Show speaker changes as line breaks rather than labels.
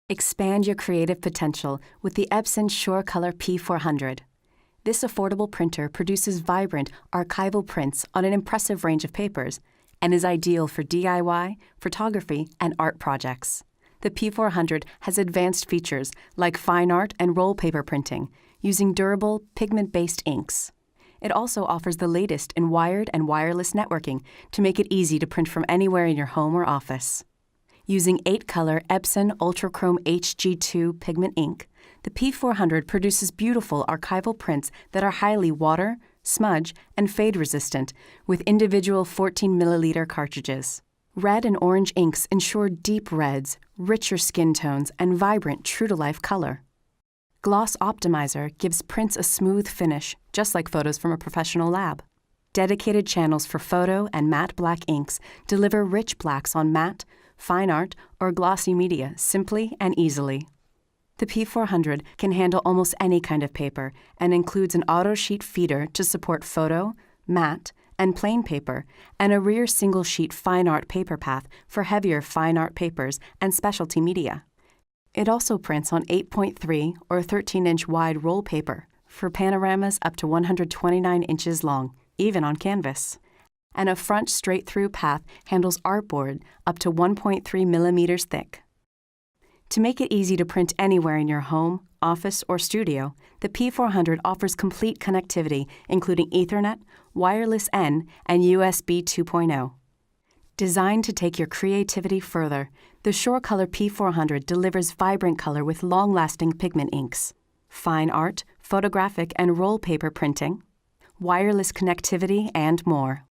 Expand your creative potential with the Epson SureColor P400. This affordable printer produces vibrant, archival prints on an impressive range of papers and is ideal for DIY, photography, and art projects. The P400 has advanced features like fine art and roll paper printing using durable, pigment-based inks. It also offers the latest in wired and wireless networking to make it easy to print from anywhere in your home or office. Using 8-color Epson Ultrachrome HG2 pigment ink, the P400 produces beautiful archival prints that are highly water, smudge, and fade-resistant with individual 14-milliliter cartridges. Red and orange inks ensure deep reds, richer skin tones, and vibrant, true-to-life color. Gloss Optimizer gives prints a smooth finish, just like photos from a professional lab. Dedicated channels for photo and matte black inks deliver rich blacks on matte, fine art, or glossy media simply and easily. The P400 can handle almost any kind of paper and includes an auto sheet feeder to support photo, matte, and plain paper, and a rear single-sheet fine art paper path for heavier fine art papers and specialty media. It also prints on 8.3 or 13-inch wide roll paper for panoramas up to 129 inches long, even on canvas. And a front straight-through path handles artboard up to 1.3 millimeters thick. To make it easy to print anywhere in your home, office, or studio, the P400 offers complete connectivity, including Ethernet, wireless N, and USB 2.0. Designed to take your creativity further, the SureColor P400 delivers vibrant color with long-lasting pigment inks, fine art, photographic and roll paper printing, wireless connectivity, and more.